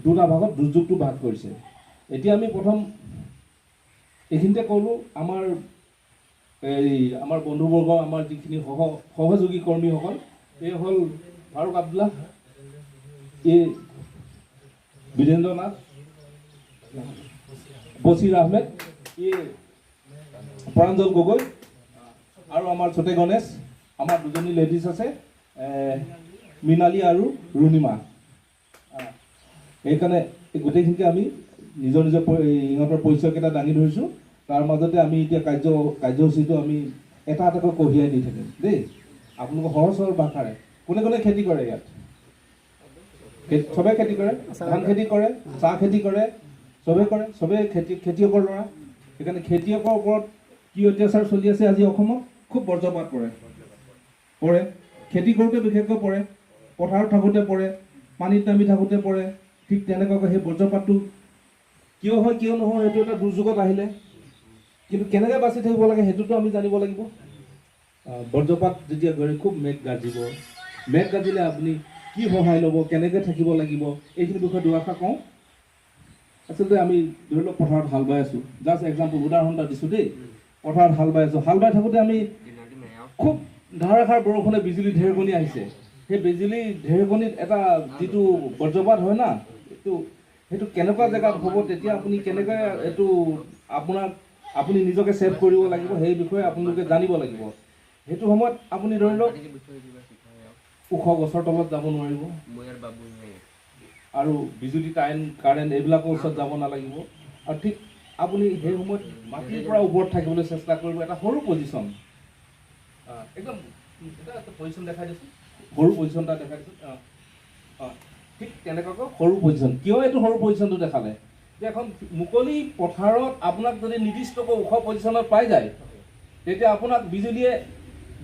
দুটা ভাগত দুৰ্যোগটো ভাগ কৰিছে। এতিয়া আমি প্ৰথম এইখিনিতে ক'লোঁ আমাৰ বন্ধুবৰ্গ, আমাৰ যিখিনি সহযোগী কৰ্মীসকল, এই হ'ল ফাৰুক আব্দুল্লাহ, এই বীৰেন্দ্ৰ নাথ, বছিৰ আহমেদ, এই প্ৰাঞ্জল গগৈ, আৰু আমাৰ ছোটে গণেশ, আমাৰ দুজনী লেডিজ আছে, মৃণালী আৰু ৰুণিমা। সেইকাৰণে গোটেইখিনিকে আমি নিজৰ নিজৰ ইহঁতৰ পৰিচয়কেইটা দাঙি ধৰিছোঁ। তাৰ মাজতে আমি এতিয়া কাৰ্যসূচীটো আমি এটা এটাকৈ কঢ়িয়াই দি থাকিম দেই। আপোনালোকৰ সহজ সৰল ভাষাৰে কোনে কোনে খেতি কৰে ইয়াত? চবেই খেতি কৰে, ধান খেতি কৰে, চাহ খেতি কৰে, চবেই কৰে, চবেই খেতিয়কৰ ল'ৰা। সেইকাৰণে খেতিয়কৰ ওপৰত কি অত্যাচাৰ চলি আছে আজি অসমত? খুব বজ্ৰপাত পৰে, খেতি কৰোঁতে বিশেষকৈ পৰে, পথাৰত থাকোঁতে পৰে, পানীত নামি থাকোঁতে পৰে। ঠিক তেনেকুৱাকৈ সেই বজ্ৰপাতটো কিয় হয় কিয় নহয় সেইটো এটা দুৰ্যোগত আহিলে, কিন্তু কেনেকৈ বাচি থাকিব লাগে সেইটোতো আমি জানিব লাগিব। বজ্ৰপাত যেতিয়া গৈ খুব মেঘ গাজিব, মেঘ গাজিলে আপুনি কি সহায় ল'ব, কেনেকৈ থাকিব লাগিব, এইখিনি বিষয়ে দুআষাৰ কওঁ। আচলতে আমি ধৰি লওক পথাৰত হাল বাই আছোঁ, জাষ্ট এক্সাম্পল উদাহৰণ এটা দিছোঁ দেই। পথাৰত হাল বাই আছোঁ, হাল বাই থাকোঁতে আমি খুব ধাৰাসাৰ বৰষুণে বিজুলী ঢেৰেকণি আহিছে। সেই বিজুলী ঢেৰেকণিত এটা যিটো বজ্ৰপাত হয় না, সেইটো কেনেকুৱা জেগাত হ'ব, তেতিয়া আপুনি কেনেকৈ এইটো আপুনি নিজকে ছেভ কৰিব লাগিব, সেই বিষয়ে আপোনালোকে জানিব লাগিব। সেইটো সময়ত আপুনি ধৰি লওক ওখ গছৰ তলত যাব নোৱাৰিব, আৰু বিজুলী কাৰেণ্ট এইবিলাকৰ ওচৰত যাব নালাগিব। আৰু ঠিক আপুনি সেই সময়ত মাটিৰ পৰা ওপৰত থাকিবলৈ চেষ্টা কৰিব। এটা সৰু পজিশ্যন, একদম এটা পজিশ্যন দেখাই দিছোঁ, সৰু পজিশ্যন এটা দেখাই দিছোঁ। ঠিক তেনেকুৱাকৈ সৰু পজিশ্যন। কিয় এইটো সৰু পজিশ্যনটো দেখালে? যে এখন মুকলি পথাৰত আপোনাক যদি নিৰ্দিষ্টকৈ ওখ পজিশ্যনত পাই যায়, তেতিয়া আপোনাক বিজুলীয়ে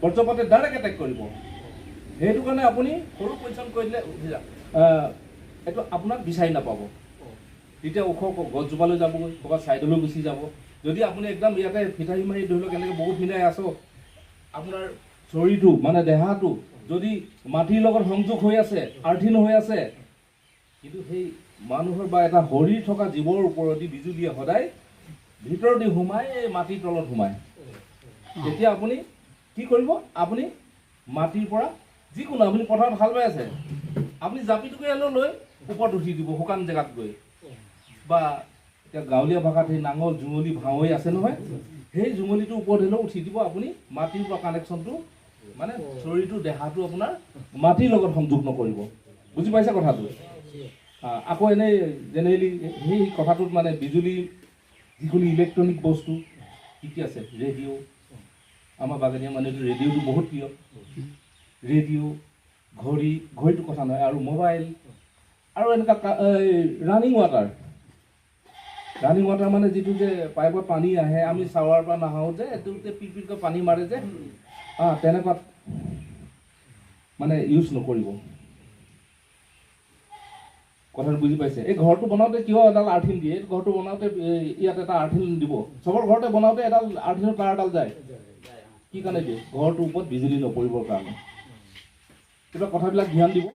বজ্ৰপাতে ডাইৰেক্ট এটেক কৰিব। সেইটো কাৰণে আপুনি সৰু পজিশ্যন কৰি দিলে এইটো আপোনাক বিচাৰি নাপাব। তেতিয়া ওখ গছজোপালৈ যাবগৈ, ক'ৰবাত ছাইডলৈ গুচি যাব। যদি আপুনি একদম ইয়াতে ফিটাহি মাৰি ধৰি লওক এনেকৈ বহুত মিলাই আছোঁ, আপোনাৰ শৰীৰটো মানে দেহাটো যদি মাটিৰ লগত সংযোগ হৈ আছে, আৰ্থিন হৈ আছে, কিন্তু সেই মানুহৰ বা এটা শৰীৰ থকা জীৱৰ ওপৰদি বিজুলীয়ে সদায় ভিতৰদি সোমাই এই মাটিৰ তলত সোমায়। তেতিয়া আপুনি কি কৰিব? আপুনি মাটিৰ পৰা যিকোনো, আপুনি পথাৰত হাল বাই আছে, আপুনি জাপিটোকে হ'লেও লৈ ওপৰত উঠি দিব শুকান জেগাত গৈ, বা এতিয়া গাঁৱলীয়া ভাষাত সেই নাঙল জুঙলি ভাৱৈ আছে নহয়, সেই জুঙলিটোৰ ওপৰত হ'লেও উঠি দিব। আপুনি মাটিৰ পৰা কানেকশ্যনটো মানে শৰীৰটো দেহাটো আপোনাৰ মাটিৰ লগত সংযোগ নকৰিব। বুজি পাইছে কথাটো? আকৌ এনেই জেনেৰেলি সেই কথাটোত মানে বিজুলী যিকোনো ইলেক্ট্ৰনিক বস্তু কি কি আছে, ৰেডিঅ', আমাৰ বাগানীয়া মানুহটো ৰেডিঅ'টো বহুত প্ৰিয়। ৰেডিঅ', ঘড়ীটো কথা নহয়, আৰু মোবাইল, আৰু এনেকুৱা ৰানিং ৱাটাৰ মানে যিটো যে পাইপত পানী আহে, আমি চাৱাৰ পৰা নাহাওঁ যে এইটোতে পিৰপিৰকৈ পানী মাৰে যে, তেনেকুৱা মানে ইউজ নকৰিব। কথাটো বুজি পাইছে? এই ঘৰটো বনাওঁতে কিয় এডাল আৰ্থিন দিয়ে? এই ঘৰটো বনাওঁতে ইয়াত এটা আৰ্থিন দিব। চবৰ ঘৰতে বনাওঁতে এডাল আৰ্থিনৰ তাঁৰ এডাল যায়। কি কাৰণে দিয়ে? ঘৰটোৰ ওপৰত বিজুলী নপৰিবৰ কাৰণে। কিবা কথাবিলাক ধ্যান দিব।